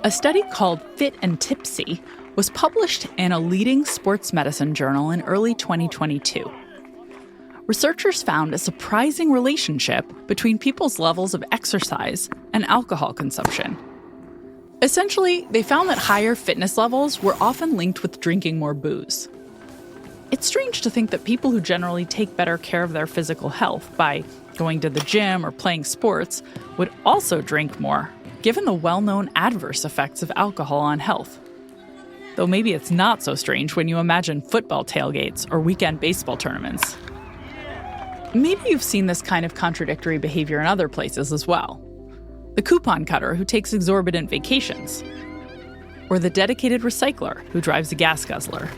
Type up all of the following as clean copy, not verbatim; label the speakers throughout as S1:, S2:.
S1: A study called Fit and Tipsy was published in a leading sports medicine journal in early 2022. Researchers found a surprising relationship between people's levels of exercise and alcohol consumption. Essentially, they found that higher fitness levels were often linked with drinking more booze. It's strange to think that people who generally take better care of their physical health by going to the gym or playing sports would also drink more, given the well-known adverse effects of alcohol on health. Though maybe it's not so strange when you imagine football tailgates or weekend baseball tournaments. Maybe you've seen this kind of contradictory behavior in other places as well. The coupon cutter who takes exorbitant vacations, or the dedicated recycler who drives a gas guzzler.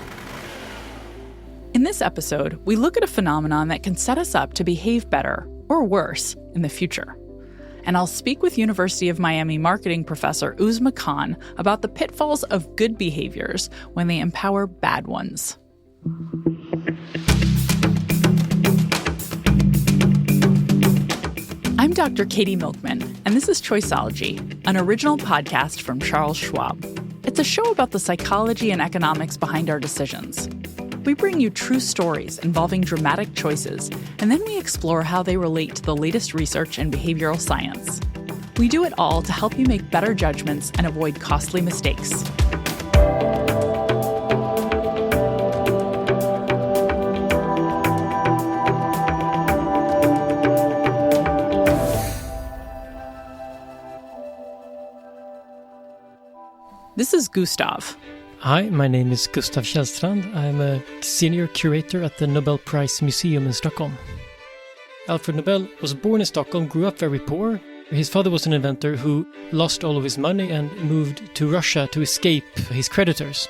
S1: In this episode, we look at a phenomenon that can set us up to behave better or worse in the future. And I'll speak with University of Miami marketing professor Uzma about the pitfalls of good behaviors when they empower bad ones. I'm Dr. Katie Milkman, and this is Choiceology, an original podcast from Charles Schwab. It's a show about the psychology and economics behind our decisions. We bring you true stories involving dramatic choices, and then we explore how they relate to the latest research in behavioral science. We do it all to help you make better judgments and avoid costly mistakes. This is Gustav.
S2: Hi, my name is Gustav llstrand. I'm a senior curator at the Nobel Prize Museum in Stockholm. Alfred Nobel was born in Stockholm, grew up very poor. His father was an inventor who lost all of his money and moved to Russia to escape his creditors.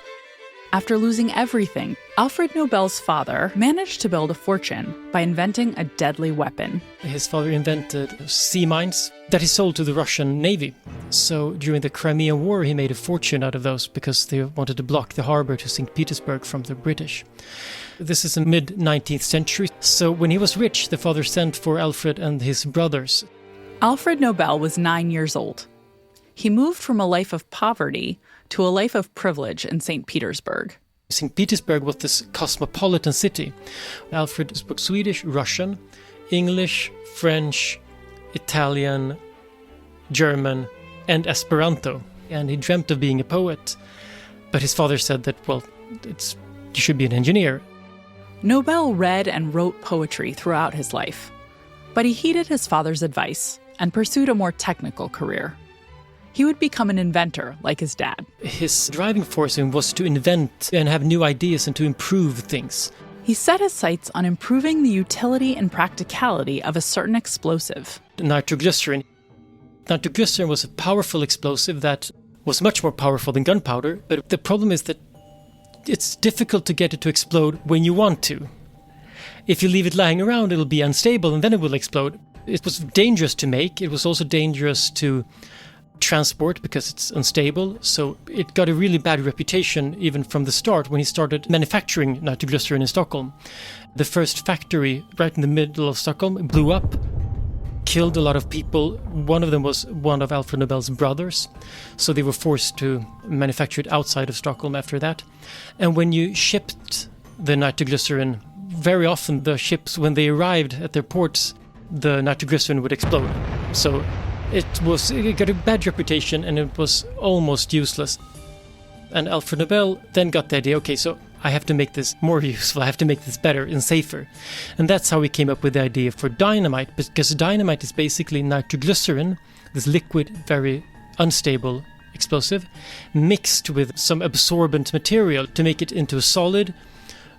S1: After losing everything, Alfred Nobel's father managed to build a fortune by inventing a deadly weapon.
S2: His father invented sea mines that he sold to the Russian Navy. So during the Crimean War, he made a fortune out of those because they wanted to block the harbor to St. Petersburg from the British. This is the mid-19th century. So when he was rich, the father sent for Alfred and his brothers.
S1: Alfred Nobel was 9 years old. He moved from a life of poverty to a life of privilege in St. Petersburg.
S2: St. Petersburg was this cosmopolitan city. Alfred spoke Swedish, Russian, English, French, Italian, German, and Esperanto. And he dreamt of being a poet. But his father said that, you should be an engineer.
S1: Nobel read and wrote poetry throughout his life. But he heeded his father's advice and pursued a more technical career. He would become an inventor like his dad.
S2: His driving force was to invent and have new ideas and to improve things.
S1: He set his sights on improving the utility and practicality of a certain explosive.
S2: Nitroglycerin. Nitroglycerin was a powerful explosive that was much more powerful than gunpowder, but the problem is that it's difficult to get it to explode when you want to. If you leave it lying around, it'll be unstable and then it will explode. It was dangerous to make. It was also dangerous to transport because it's unstable, so it got a really bad reputation even from the start when he started manufacturing nitroglycerin in Stockholm. The first factory right in the middle of Stockholm blew up, killed a lot of people. One of them was one of Alfred Nobel's brothers, so they were forced to manufacture it outside of Stockholm after that. And when you shipped the nitroglycerin, very often the ships, when they arrived at their ports, the nitroglycerin would explode. So it got a bad reputation and it was almost useless. And Alfred Nobel then got the idea, okay, so I have to make this more useful, I have to make this better and safer. And that's how he came up with the idea for dynamite, because dynamite is basically nitroglycerin, this liquid, very unstable explosive, mixed with some absorbent material to make it into a solid,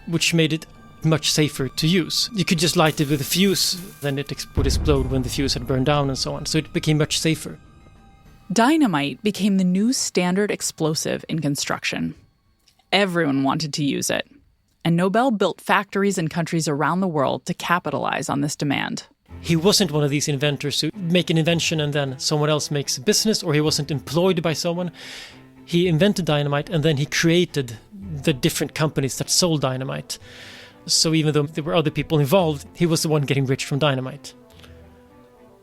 S2: which made it much safer to use. You could just light it with a fuse, then it would explode when the fuse had burned down and so on. So it became much safer.
S1: Dynamite became the new standard explosive in construction. Everyone wanted to use it. And Nobel built factories in countries around the world to capitalize on this demand.
S2: He wasn't one of these inventors who make an invention and then someone else makes a business, or he wasn't employed by someone. He invented dynamite and then he created the different companies that sold dynamite. So even though there were other people involved, he was the one getting rich from dynamite.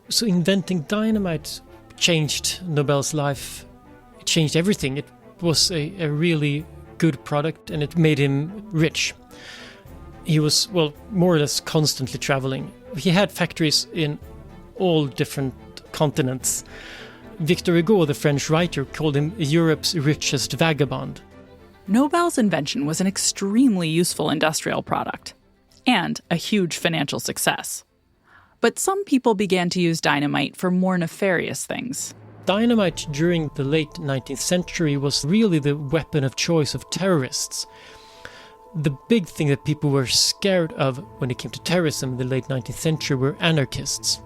S2: So inventing dynamite changed Nobel's life. It changed everything. It was a really good product, and it made him rich. He was, well, more or less constantly traveling. He had factories in all different continents. Victor Hugo, the French writer, called him Europe's richest vagabond.
S1: Nobel's invention was an extremely useful industrial product and a huge financial success. But some people began to use dynamite for more nefarious things.
S2: Dynamite during the late 19th century was really the weapon of choice of terrorists. The big thing that people were scared of when it came to terrorism in the late 19th century were anarchists.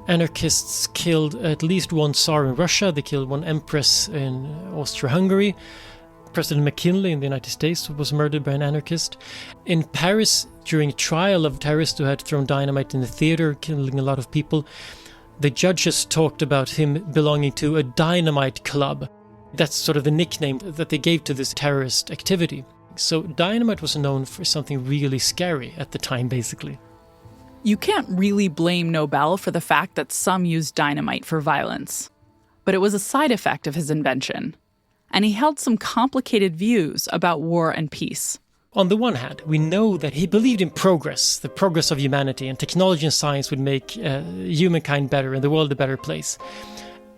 S2: Anarchists killed at least one Tsar in Russia. They killed one empress in Austria-Hungary. President McKinley in the United States was murdered by an anarchist. In Paris, during a trial of terrorists who had thrown dynamite in the theater, killing a lot of people, the judges talked about him belonging to a dynamite club. That's sort of the nickname that they gave to this terrorist activity. So dynamite was known for something really scary at the time, basically.
S1: You can't really blame Nobel for the fact that some used dynamite for violence. But it was a side effect of his invention. And he held some complicated views about war and peace.
S2: On the one hand, we know that he believed in progress, the progress of humanity, and technology and science would make humankind better and the world a better place.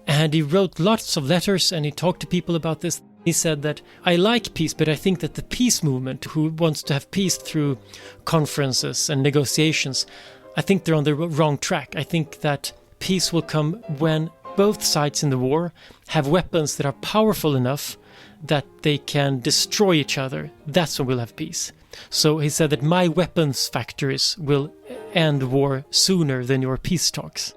S2: And he wrote lots of letters and he talked to people about this. He said that, I like peace, but I think that the peace movement, who wants to have peace through conferences and negotiations, I think they're on the wrong track. I think that peace will come when both sides in the war have weapons that are powerful enough that they can destroy each other. That's when we'll have peace. So he said that my weapons factories will end war sooner than your peace talks.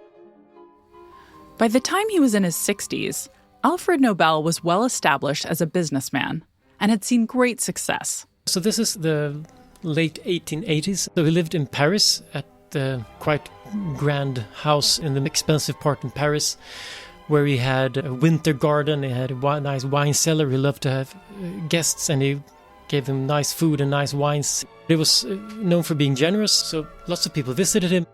S1: By the time he was in his 60s, Alfred Nobel was well established as a businessman and had seen great success.
S2: So this is the late 1880s. So he lived in Paris at the quite grand house in the expensive part in Paris, where he had a winter garden, he had a nice wine cellar, he loved to have guests, and he gave them nice food and nice wines. He was known for being generous, so lots of people visited him.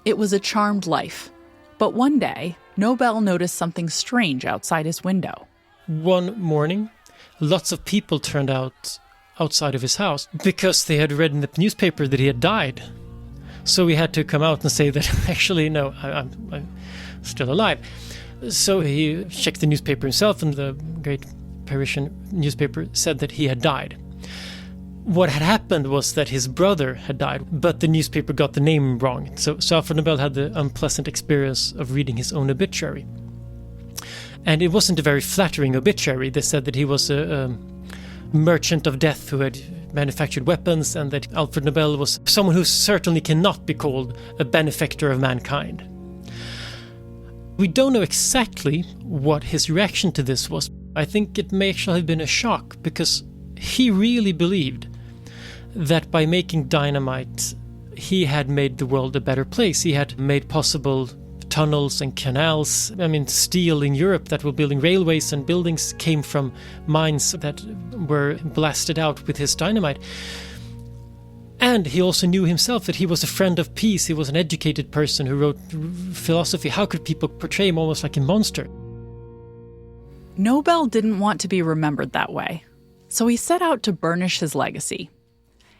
S1: It was a charmed life. But one day, Nobel noticed something strange outside his window.
S2: One morning, lots of people turned out outside of his house because they had read in the newspaper that he had died. So he had to come out and say that, actually, no, I'm still alive. So he checked the newspaper himself, and the great Parisian newspaper said that he had died. What had happened was that his brother had died, but the newspaper got the name wrong. So Alfred Nobel had the unpleasant experience of reading his own obituary. And it wasn't a very flattering obituary. They said that he was a merchant of death who had manufactured weapons, and that Alfred Nobel was someone who certainly cannot be called a benefactor of mankind. We don't know exactly what his reaction to this was. I think it may actually have been a shock, because he really believed that by making dynamite, he had made the world a better place. He had made possible tunnels and canals. I mean, steel in Europe that were building railways and buildings came from mines that were blasted out with his dynamite. And he also knew himself that he was a friend of peace. He was an educated person who wrote philosophy. How could people portray him almost like a monster?
S1: Nobel didn't want to be remembered that way, so he set out to burnish his legacy.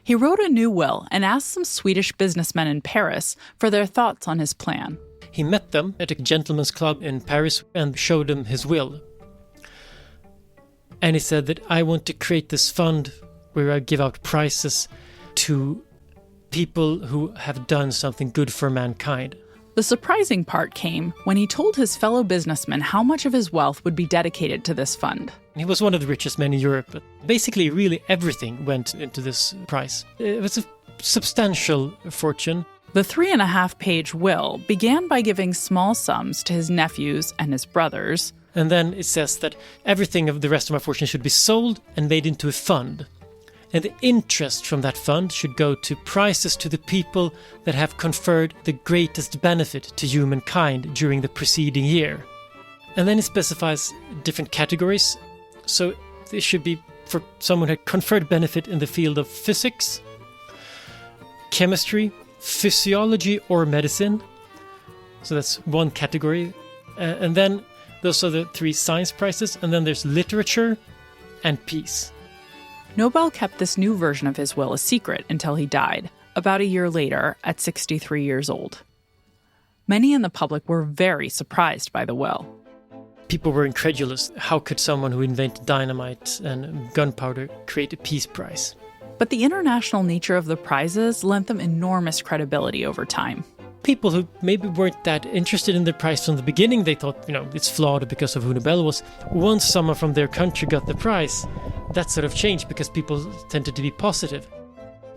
S1: He wrote a new will and asked some Swedish businessmen in Paris for their thoughts on his plan.
S2: He met them at a gentleman's club in Paris and showed them his will. And he said that I want to create this fund where I give out prizes to people who have done something good for mankind.
S1: The surprising part came when he told his fellow businessmen how much of his wealth would be dedicated to this fund.
S2: He was one of the richest men in Europe, but basically really everything went into this prize. It was a substantial fortune.
S1: The 3.5-page will began by giving small sums to his nephews and his brothers.
S2: And then it says that everything of the rest of my fortune should be sold and made into a fund. And the interest from that fund should go to prizes to the people that have conferred the greatest benefit to humankind during the preceding year. And then it specifies different categories. So this should be for someone who had conferred benefit in the field of physics, chemistry, physiology or medicine. So that's one category. And then Those are the 3 science prizes, and then there's literature and peace.
S1: Nobel kept this new version of his will a secret until he died, about a year later, at 63 years old. Many in the public were very surprised by the will.
S2: People were incredulous. How could someone who invented dynamite and gunpowder create a peace prize?
S1: But the international nature of the prizes lent them enormous credibility over time.
S2: People who maybe weren't that interested in the prize from the beginning, they thought, it's flawed because of who Nobel was. Once someone from their country got the prize, that sort of changed because people tended to be positive.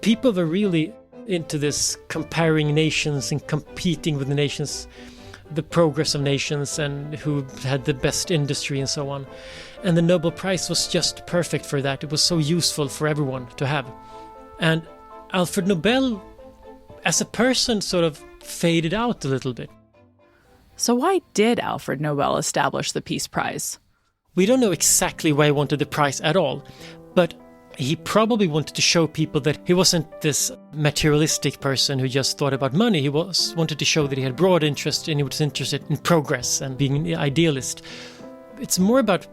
S2: People were really into this comparing nations and competing with the nations, the progress of nations and who had the best industry and so on. And the Nobel Prize was just perfect for that. It was so useful for everyone to have. And Alfred Nobel, as a person, sort of faded out a little bit.
S1: So why did Alfred Nobel establish the Peace Prize?
S2: We don't know exactly why he wanted the prize at all, but he probably wanted to show people that he wasn't this materialistic person who just thought about money. He wanted to show that he had broad interest and he was interested in progress and being an idealist. It's more about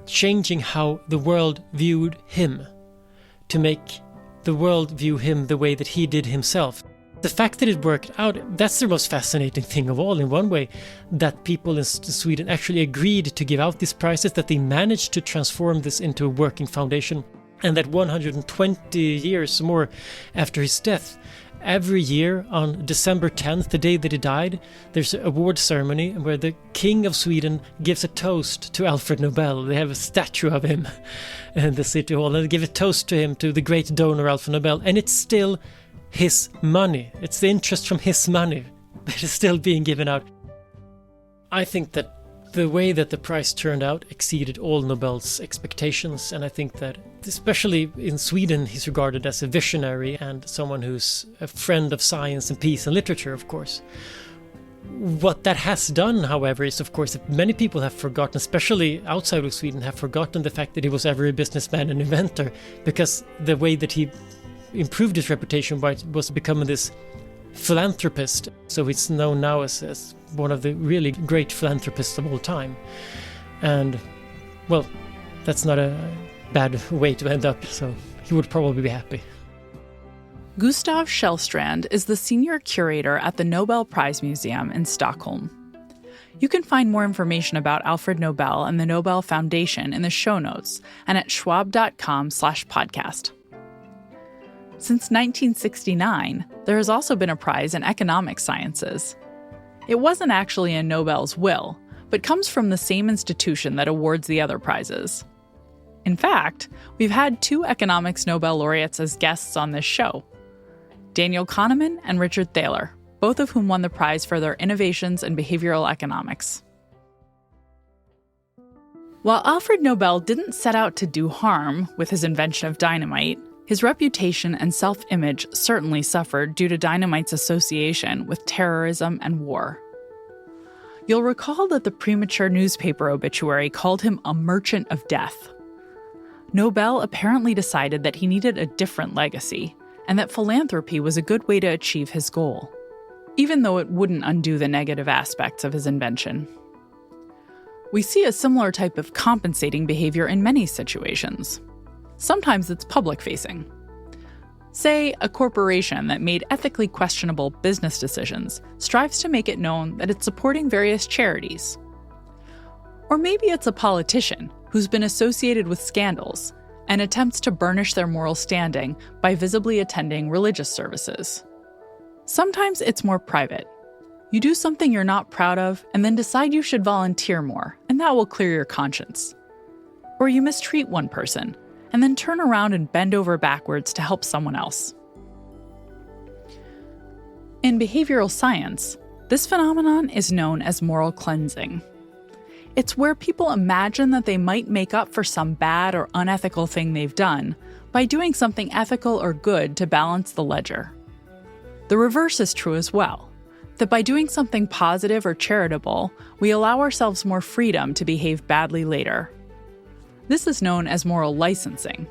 S2: changing how the world viewed him, to make the world view him the way that he did himself. The fact that it worked out, that's the most fascinating thing of all in one way, that people in Sweden actually agreed to give out these prizes, that they managed to transform this into a working foundation, and that 120 years more after his death, every year on December 10th, the day that he died, there's an award ceremony where the King of Sweden gives a toast to Alfred Nobel. They have a statue of him in the city hall, and they give a toast to him, to the great donor Alfred Nobel, and it's still his money. It's the interest from his money that is still being given out. I think that the way that the prize turned out exceeded all Nobel's expectations, and I think that, especially in Sweden, he's regarded as a visionary and someone who's a friend of science and peace and literature, of course. What that has done, however, is of course that many people have forgotten, especially outside of Sweden, have forgotten the fact that he was ever a businessman and inventor, because the way that he improved his reputation was becoming this philanthropist. So he's known now as one of the really great philanthropists of all time. And, well, that's not a bad way to end up, so he would probably be happy.
S1: Gustav llstrand is the senior curator at the Nobel Prize Museum in Stockholm. You can find more information about Alfred Nobel and the Nobel Foundation in the show notes and at schwab.com/podcast. Since 1969, there has also been a prize in economic sciences. It wasn't actually in Nobel's will, but comes from the same institution that awards the other prizes. In fact, we've had 2 economics Nobel laureates as guests on this show, Daniel Kahneman and Richard Thaler, both of whom won the prize for their innovations in behavioral economics. While Alfred Nobel didn't set out to do harm with his invention of dynamite, his reputation and self-image certainly suffered due to dynamite's association with terrorism and war. You'll recall that the premature newspaper obituary called him a merchant of death. Nobel apparently decided that he needed a different legacy, and that philanthropy was a good way to achieve his goal, even though it wouldn't undo the negative aspects of his invention. We see a similar type of compensating behavior in many situations. Sometimes it's public-facing. Say, a corporation that made ethically questionable business decisions strives to make it known that it's supporting various charities. Or maybe it's a politician who's been associated with scandals and attempts to burnish their moral standing by visibly attending religious services. Sometimes it's more private. You do something you're not proud of and then decide you should volunteer more, and that will clear your conscience. Or you mistreat one person and then turn around and bend over backwards to help someone else. In behavioral science, this phenomenon is known as moral cleansing. It's where people imagine that they might make up for some bad or unethical thing they've done by doing something ethical or good to balance the ledger. The reverse is true as well, that by doing something positive or charitable, we allow ourselves more freedom to behave badly later. This is known as moral licensing.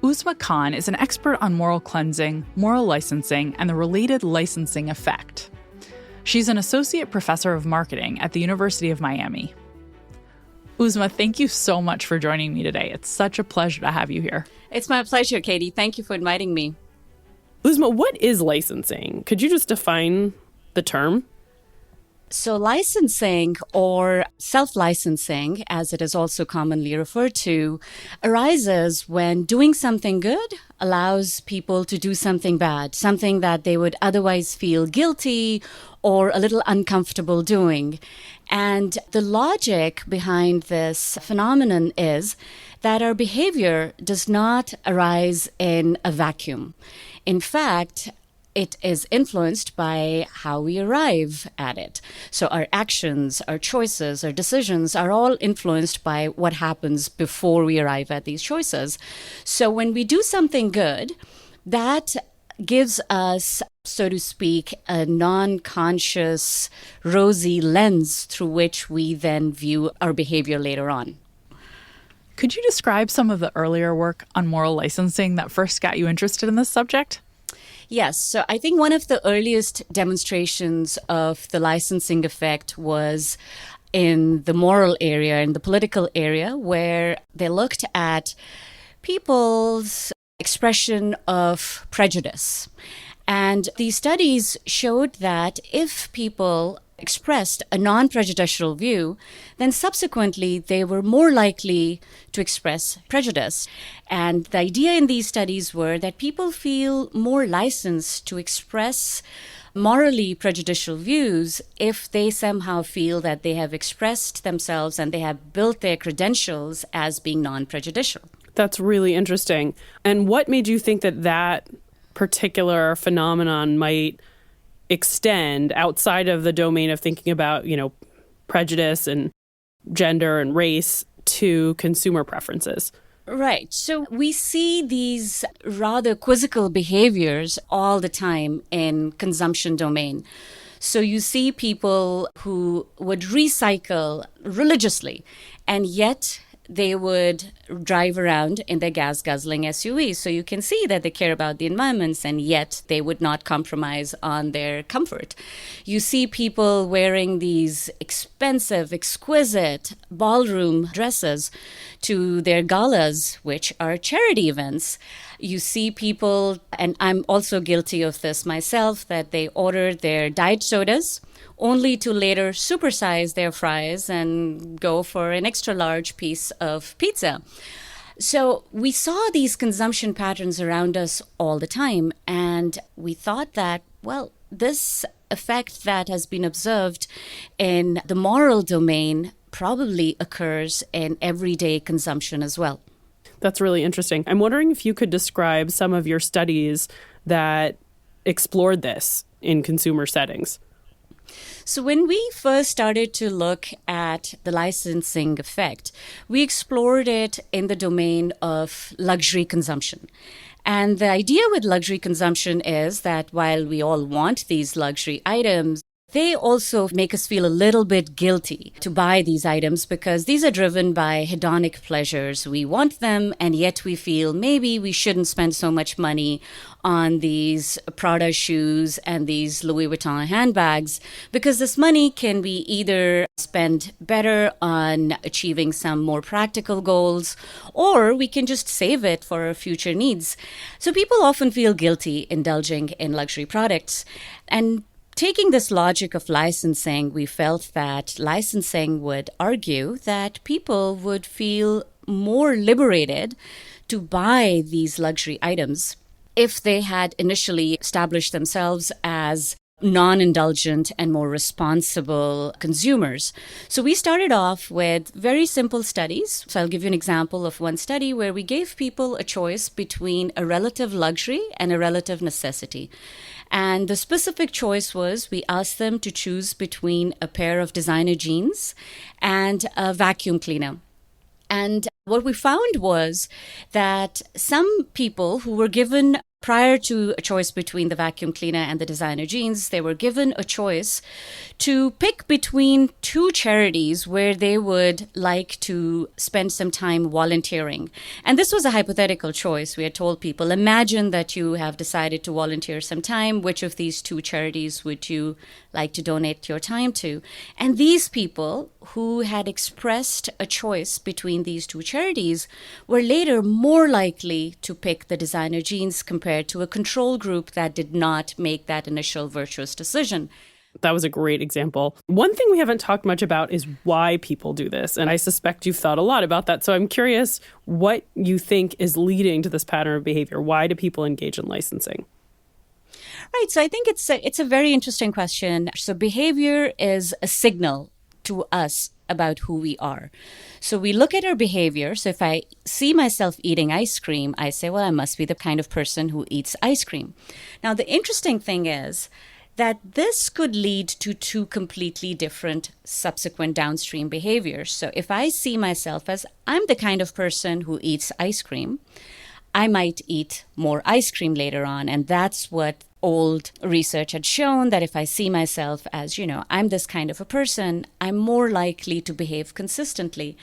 S1: Uzma is an expert on moral cleansing, moral licensing, and the related licensing effect. She's an associate professor of marketing at the University of Miami. Uzma, thank you so much for joining me today. It's such a pleasure to have you here.
S3: It's my pleasure, Katie. Thank you for inviting me.
S4: Uzma, what is licensing? Could you just define the term?
S3: So licensing, or self-licensing, as it is also commonly referred to, arises when doing something good allows people to do something bad, something that they would otherwise feel guilty or a little uncomfortable doing. And the logic behind this phenomenon is that our behavior does not arise in a vacuum. In fact, it is influenced by how we arrive at it. So our actions, our choices, our decisions are all influenced by what happens before we arrive at these choices. So when we do something good, that gives us, so to speak, a non-conscious, rosy lens through which we then view our behavior later on.
S1: Could you describe some of the earlier work on moral licensing that first got you interested in this subject?
S3: Yes, so I think one of the earliest demonstrations of the licensing effect was in the moral area, in the political area, where they looked at people's expression of prejudice. And these studies showed that if people expressed a non-prejudicial view, then subsequently they were more likely to express prejudice. And the idea in these studies were that people feel more licensed to express morally prejudicial views if they somehow feel that they have expressed themselves and they have built their credentials as being non-prejudicial.
S4: That's really interesting. And what made you think that that particular phenomenon might extend outside of the domain of thinking about, prejudice and gender and race to consumer preferences?
S3: Right. So we see these rather quizzical behaviors all the time in consumption domain. So you see people who would recycle religiously, and yet they would drive around in their gas-guzzling SUVs. So you can see that they care about the environments, and yet they would not compromise on their comfort. You see people wearing these expensive, exquisite ballroom dresses to their galas, which are charity events. You see people, and I'm also guilty of this myself, that they order their diet sodas only to later supersize their fries and go for an extra large piece of pizza. So we saw these consumption patterns around us all the time, and we thought that, well, this effect that has been observed in the moral domain probably occurs in everyday consumption as well.
S4: That's really interesting. I'm wondering if you could describe some of your studies that explored this in consumer settings.
S3: So when we first started to look at the licensing effect, we explored it in the domain of luxury consumption. And the idea with luxury consumption is that while we all want these luxury items, they also make us feel a little bit guilty to buy these items because these are driven by hedonic pleasures. We want them, and yet we feel maybe we shouldn't spend so much money on these Prada shoes and these Louis Vuitton handbags because this money can be either spent better on achieving some more practical goals, or we can just save it for our future needs. So people often feel guilty indulging in luxury products. And taking this logic of licensing, we felt that licensing would argue that people would feel more liberated to buy these luxury items if they had initially established themselves as non-indulgent and more responsible consumers. So we started off with very simple studies. So I'll give you an example of one study where we gave people a choice between a relative luxury and a relative necessity. And the specific choice was we asked them to choose between a pair of designer jeans and a vacuum cleaner. And what we found was that some people who were given prior to a choice between the vacuum cleaner and the designer jeans, they were given a choice to pick between two charities where they would like to spend some time volunteering. And this was a hypothetical choice. We had told people, imagine that you have decided to volunteer some time. Which of these two charities would you like to donate your time to? And these people who had expressed a choice between these two charities were later more likely to pick the designer jeans compared to a control group that did not make that initial virtuous decision.
S4: That was a great example. One thing we haven't talked much about is why people do this. And I suspect you've thought a lot about that. So I'm curious what you think is leading to this pattern of behavior. Why do people engage in licensing?
S3: Right. So I think it's a very interesting question. So behavior is a signal to us about who we are. So we look at our behavior. So if I see myself eating ice cream, I say, well, I must be the kind of person who eats ice cream. Now, the interesting thing is that this could lead to two completely different subsequent downstream behaviors. So if I see myself as I'm the kind of person who eats ice cream, I might eat more ice cream later on. And that's what old research had shown, that if I see myself as, I'm this kind of a person, I'm more likely to behave consistently.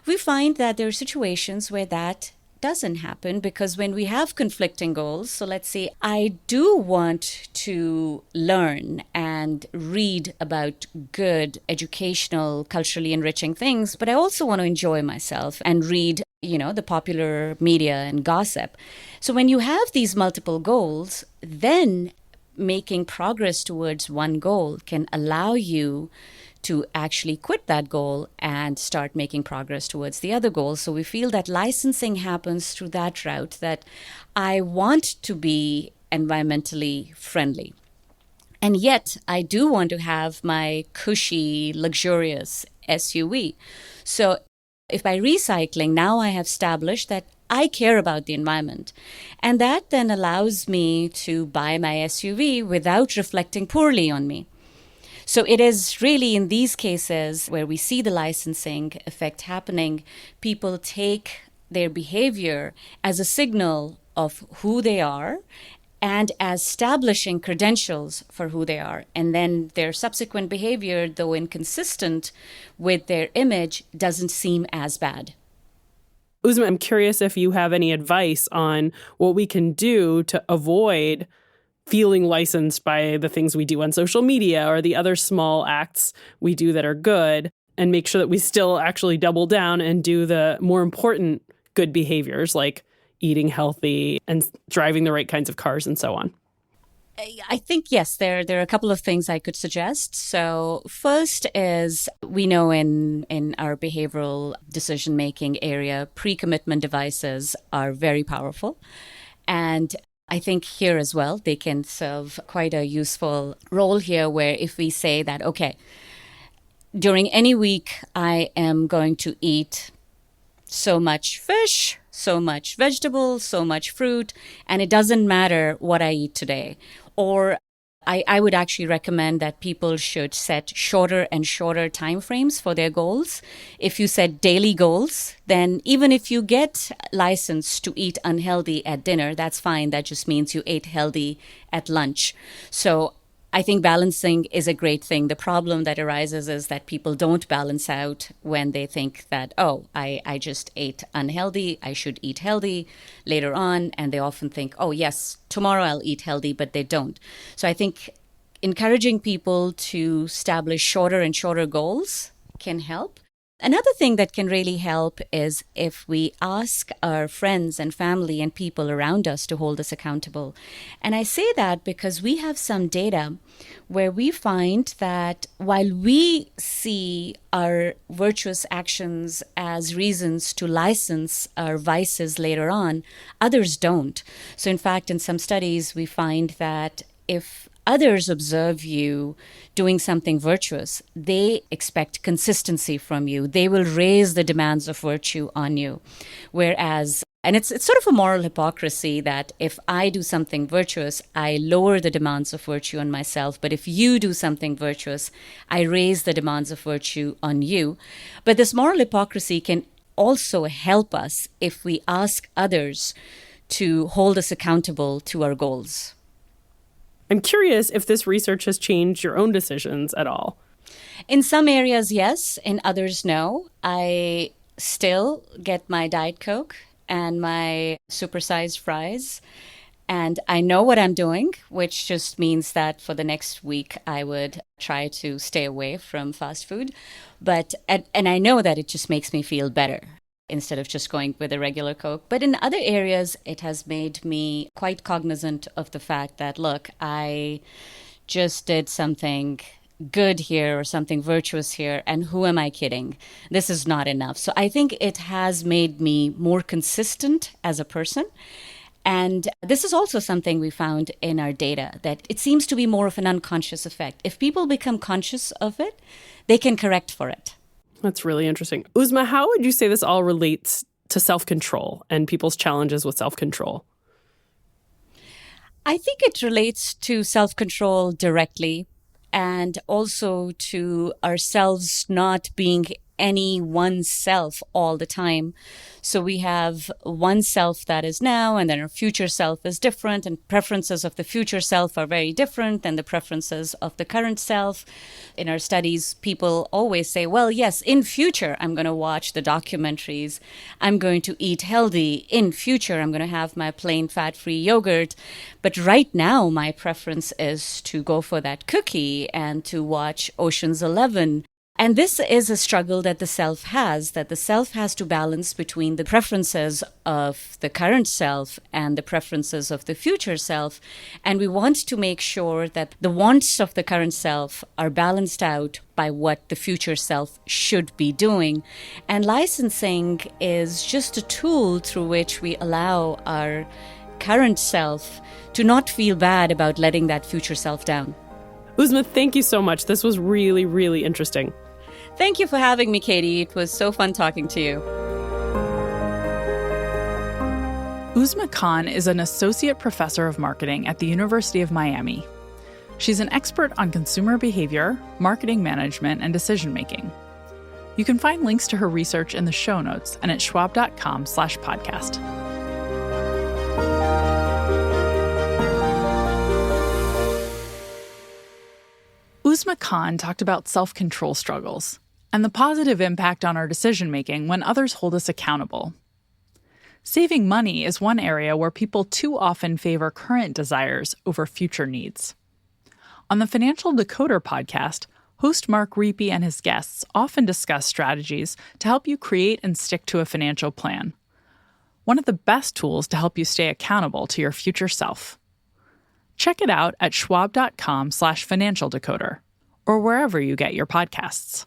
S3: We find that there are situations where that doesn't happen, because when we have conflicting goals, so let's say I do want to learn and read about good, educational, culturally enriching things, but I also want to enjoy myself and read the popular media and gossip. So when you have these multiple goals, then making progress towards one goal can allow you to actually quit that goal and start making progress towards the other goal. So we feel that licensing happens through that route, that I want to be environmentally friendly. And yet I do want to have my cushy, luxurious SUV. So if by recycling, now I have established that I care about the environment. And that then allows me to buy my SUV without reflecting poorly on me. So it is really in these cases where we see the licensing effect happening, people take their behavior as a signal of who they are and as establishing credentials for who they are. And then their subsequent behavior, though inconsistent with their image, doesn't seem as bad.
S4: Uzma, I'm curious if you have any advice on what we can do to avoid feeling licensed by the things we do on social media or the other small acts we do that are good, and make sure that we still actually double down and do the more important good behaviors like eating healthy and driving the right kinds of cars and so on.
S3: I think, yes, there are a couple of things I could suggest. So first is, we know in our behavioral decision-making area, pre-commitment devices are very powerful. And I think here as well, they can serve quite a useful role here, where if we say that, okay, during any week, I am going to eat so much fish, so much vegetables, so much fruit, and it doesn't matter what I eat today. Or I would actually recommend that people should set shorter and shorter timeframes for their goals. If you set daily goals, then even if you get licensed to eat unhealthy at dinner, that's fine. That just means you ate healthy at lunch. So I think balancing is a great thing. The problem that arises is that people don't balance out when they think that, I just ate unhealthy, I should eat healthy later on. And they often think, yes, tomorrow I'll eat healthy, but they don't. So I think encouraging people to establish shorter and shorter goals can help. Another thing that can really help is if we ask our friends and family and people around us to hold us accountable. And I say that because we have some data where we find that while we see our virtuous actions as reasons to license our vices later on, others don't. So in fact, in some studies, we find that if others observe you doing something virtuous, they expect consistency from you. They will raise the demands of virtue on you. Whereas, and it's sort of a moral hypocrisy that if I do something virtuous, I lower the demands of virtue on myself. But if you do something virtuous, I raise the demands of virtue on you. But this moral hypocrisy can also help us if we ask others to hold us accountable to our goals.
S4: I'm curious if this research has changed your own decisions at all.
S3: In some areas, yes. In others, no. I still get my Diet Coke and my supersized fries. And I know what I'm doing, which just means that for the next week, I would try to stay away from fast food. And I know that it just makes me feel better instead of just going with a regular Coke. But in other areas, it has made me quite cognizant of the fact that, look, I just did something good here or something virtuous here, and who am I kidding? This is not enough. So I think it has made me more consistent as a person. And this is also something we found in our data, that it seems to be more of an unconscious effect. If people become conscious of it, they can correct for it.
S4: That's really interesting. Uzma, how would you say this all relates to self-control and people's challenges with self-control?
S3: I think it relates to self-control directly, and also to ourselves not being any one self all the time. So we have one self that is now, and then our future self is different, and preferences of the future self are very different than the preferences of the current self. In our studies, people always say, well, yes, in future, I'm going to watch the documentaries. I'm going to eat healthy. In future, I'm going to have my plain fat-free yogurt. But right now, my preference is to go for that cookie and to watch Ocean's 11. And this is a struggle that the self has to balance between the preferences of the current self and the preferences of the future self. And we want to make sure that the wants of the current self are balanced out by what the future self should be doing. And licensing is just a tool through which we allow our current self to not feel bad about letting that future self down.
S4: Uzma, thank you so much. This was really, really interesting.
S3: Thank you for having me, Katie. It was so fun talking to you.
S1: Uzma Khan is an associate professor of marketing at the University of Miami. She's an expert on consumer behavior, marketing management, and decision-making. You can find links to her research in the show notes and at schwab.com/podcast. Uzma Khan talked about self-control struggles and the positive impact on our decision-making when others hold us accountable. Saving money is one area where people too often favor current desires over future needs. On the Financial Decoder podcast, host Mark Riepe and his guests often discuss strategies to help you create and stick to a financial plan. One of the best tools to help you stay accountable to your future self. Check it out at schwab.com/financialdecoder or wherever you get your podcasts.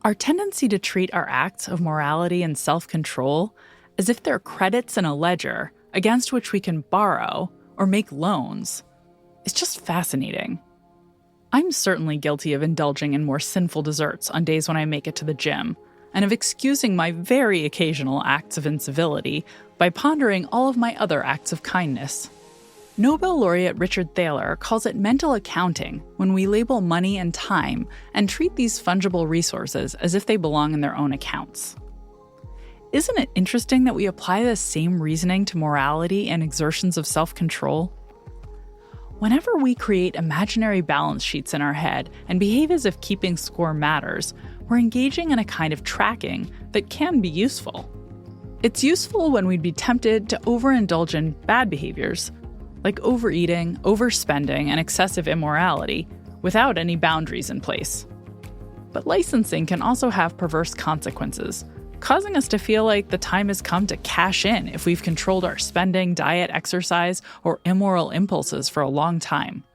S1: Our tendency to treat our acts of morality and self-control as if they're credits in a ledger against which we can borrow or make loans is just fascinating. I'm certainly guilty of indulging in more sinful desserts on days when I make it to the gym, and of excusing my very occasional acts of incivility by pondering all of my other acts of kindness. Nobel laureate Richard Thaler calls it mental accounting when we label money and time and treat these fungible resources as if they belong in their own accounts. Isn't it interesting that we apply this same reasoning to morality and exertions of self-control? Whenever we create imaginary balance sheets in our head and behave as if keeping score matters, we're engaging in a kind of tracking that can be useful. It's useful when we'd be tempted to overindulge in bad behaviors, like overeating, overspending, and excessive immorality, without any boundaries in place. But licensing can also have perverse consequences, causing us to feel like the time has come to cash in if we've controlled our spending, diet, exercise, or immoral impulses for a long time.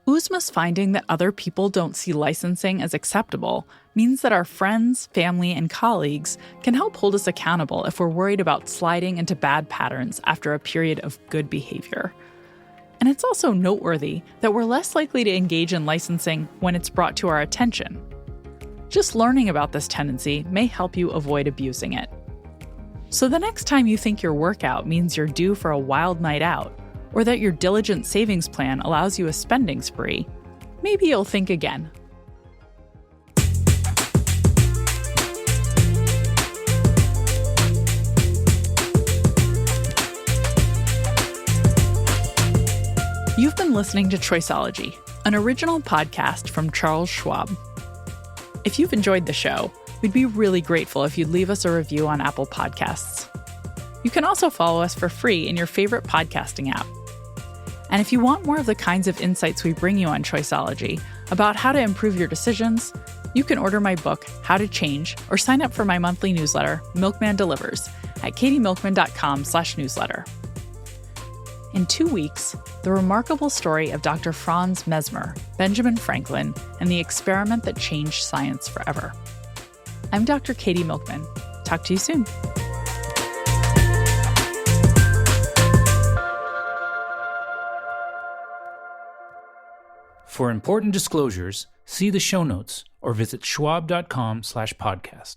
S1: Uzma's finding that other people don't see licensing as acceptable means that our friends, family, and colleagues can help hold us accountable if we're worried about sliding into bad patterns after a period of good behavior. And it's also noteworthy that we're less likely to engage in licensing when it's brought to our attention. Just learning about this tendency may help you avoid abusing it. So the next time you think your workout means you're due for a wild night out, or that your diligent savings plan allows you a spending spree, maybe you'll think again. You've been listening to Choiceology, an original podcast from Charles Schwab. If you've enjoyed the show, we'd be really grateful if you'd leave us a review on Apple Podcasts. You can also follow us for free in your favorite podcasting app. And if you want more of the kinds of insights we bring you on Choiceology about how to improve your decisions, you can order my book, How to Change, or sign up for my monthly newsletter, Milkman Delivers, at katiemilkman.com/newsletter. In 2 weeks, the remarkable story of Dr. Franz Mesmer, Benjamin Franklin, and the experiment that changed science forever. I'm Dr. Katie Milkman. Talk to you soon.
S5: For important disclosures, see the show notes or visit schwab.com/podcast.